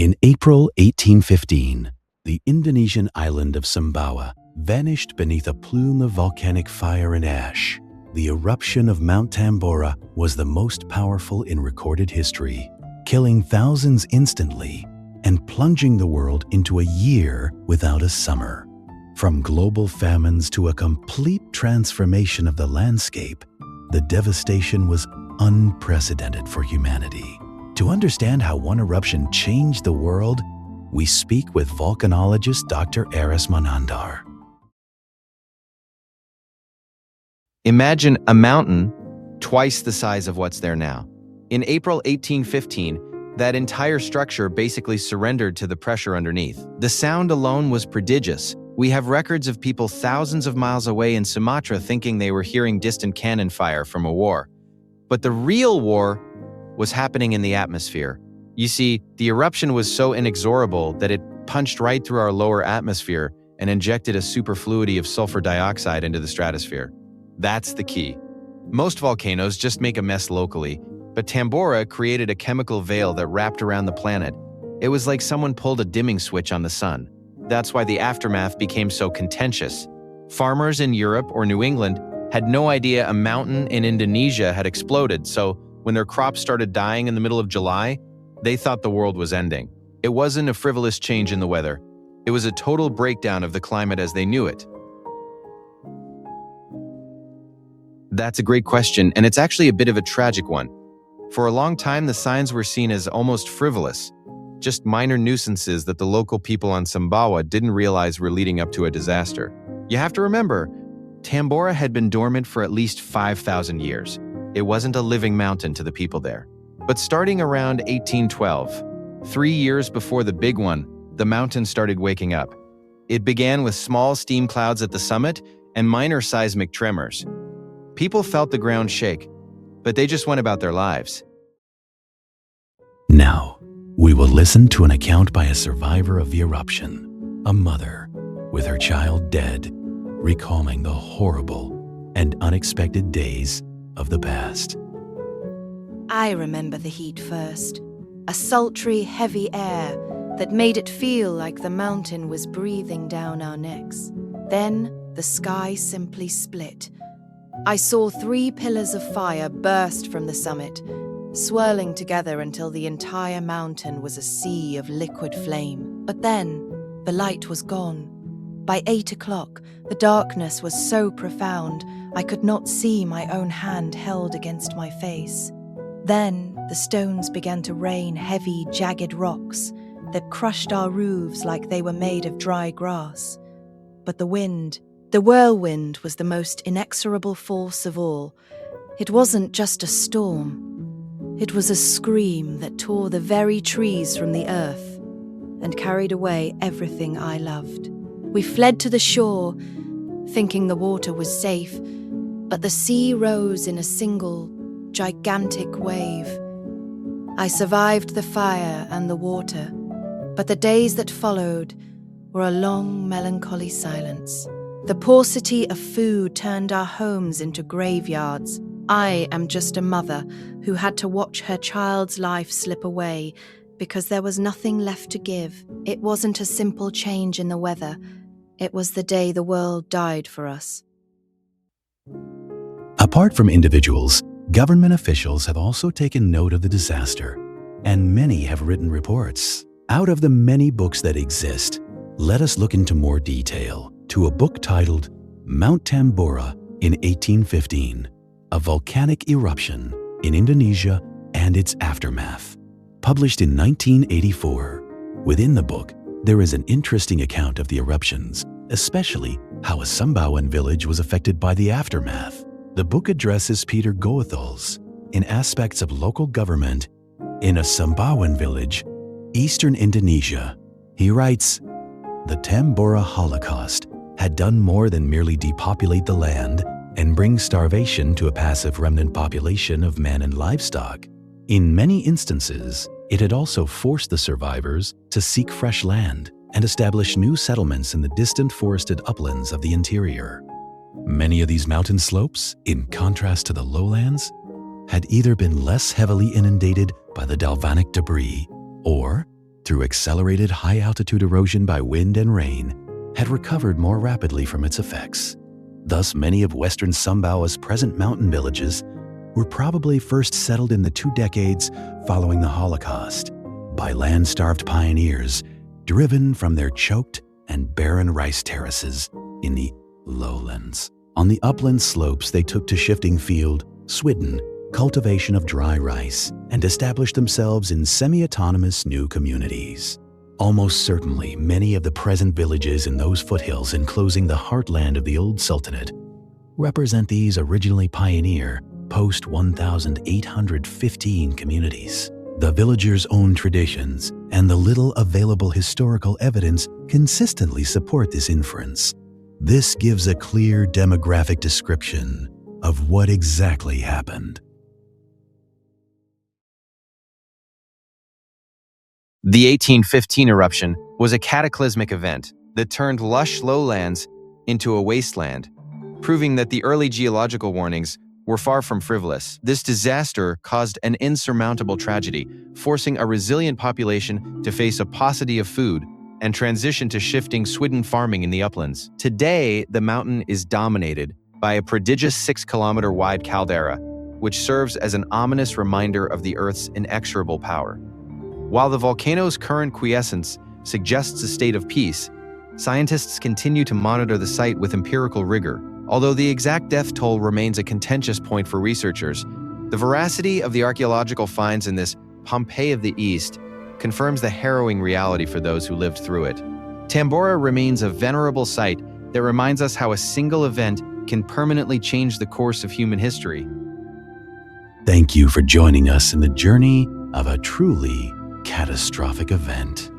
In April 1815, the Indonesian island of Sumbawa vanished beneath a plume of volcanic fire and ash. The eruption of Mount Tambora was the most powerful in recorded history, killing thousands instantly and plunging the world into a year without a summer. From global famines to a complete transformation of the landscape, the devastation was unprecedented for humanity. To understand how one eruption changed the world, we speak with volcanologist Dr. Aris Manandar. Imagine a mountain twice the size of what's there now. In April 1815, that entire structure basically surrendered to the pressure underneath. The sound alone was prodigious. We have records of people thousands of miles away in Sumatra thinking they were hearing distant cannon fire from a war. But the real war was happening in the atmosphere. You see, the eruption was so inexorable that it punched right through our lower atmosphere and injected a superfluity of sulfur dioxide into the stratosphere. That's the key. Most volcanoes just make a mess locally, but Tambora created a chemical veil that wrapped around the planet. It was like someone pulled a dimming switch on the sun. That's why the aftermath became so contentious. Farmers in Europe or New England had no idea a mountain in Indonesia had exploded, so when their crops started dying in the middle of July, they thought the world was ending. It wasn't a frivolous change in the weather. It was a total breakdown of the climate as they knew it. That's a great question, and it's actually a bit of a tragic one. For a long time, the signs were seen as almost frivolous, just minor nuisances that the local people on Sumbawa didn't realize were leading up to a disaster. You have to remember, Tambora had been dormant for at least 5,000 years. It wasn't a living mountain to the people there. But starting around 1812, 3 years before the big one, the mountain started waking up. It began with small steam clouds at the summit and minor seismic tremors. People felt the ground shake, but they just went about their lives. Now, we will listen to an account by a survivor of the eruption, a mother with her child dead, recalling the horrible and unexpected days of the past. I remember the heat first, a sultry, heavy air that made it feel like the mountain was breathing down our necks. Then the sky simply split. I saw 3 pillars of fire burst from the summit, swirling together until the entire mountain was a sea of liquid flame. But then, the light was gone. By 8 o'clock, the darkness was so profound, I could not see my own hand held against my face. Then, the stones began to rain heavy, jagged rocks that crushed our roofs like they were made of dry grass. But the whirlwind was the most inexorable force of all. It wasn't just a storm. It was a scream that tore the very trees from the earth and carried away everything I loved. We fled to the shore, thinking the water was safe, but the sea rose in a single, gigantic wave. I survived the fire and the water, but the days that followed were a long, melancholy silence. The paucity of food turned our homes into graveyards. I am just a mother who had to watch her child's life slip away because there was nothing left to give. It wasn't a simple change in the weather. It was the day the world died for us. Apart from individuals, government officials have also taken note of the disaster, and many have written reports. Out of the many books that exist, let us look into more detail to a book titled Mount Tambora in 1815, a volcanic eruption in Indonesia and its aftermath, published in 1984. Within the book, there is an interesting account of the eruptions, especially how a Sumbawan village was affected by the aftermath. The book addresses Peter Goethals in aspects of local government in a Sumbawan village, eastern Indonesia. He writes, "The Tambora Holocaust had done more than merely depopulate the land and bring starvation to a passive remnant population of men and livestock. In many instances, it had also forced the survivors to seek fresh land and establish new settlements in the distant forested uplands of the interior. Many of these mountain slopes, in contrast to the lowlands, had either been less heavily inundated by the galvanic debris or through accelerated high-altitude erosion by wind and rain, had recovered more rapidly from its effects. Thus, many of western Sumbawa's present mountain villages were probably first settled in the 2 decades following the Holocaust by land-starved pioneers driven from their choked and barren rice terraces in the lowlands. On the upland slopes, they took to shifting field, swidden, cultivation of dry rice, and established themselves in semi-autonomous new communities. Almost certainly, many of the present villages in those foothills enclosing the heartland of the old Sultanate represent these originally pioneer post-1815 communities. The villagers' own traditions and the little available historical evidence consistently support this inference. This gives a clear demographic description of what exactly happened. The 1815 eruption was a cataclysmic event that turned lush lowlands into a wasteland, proving that the early geological warnings were far from frivolous. This disaster caused an insurmountable tragedy, forcing a resilient population to face a paucity of food and transition to shifting swidden farming in the uplands. Today, the mountain is dominated by a prodigious 6-kilometer-wide caldera, which serves as an ominous reminder of the Earth's inexorable power. While the volcano's current quiescence suggests a state of peace, scientists continue to monitor the site with empirical rigor. Although the exact death toll remains a contentious point for researchers, the veracity of the archaeological finds in this Pompeii of the East confirms the harrowing reality for those who lived through it. Tambora remains a venerable site that reminds us how a single event can permanently change the course of human history. Thank you for joining us in the journey of a truly catastrophic event.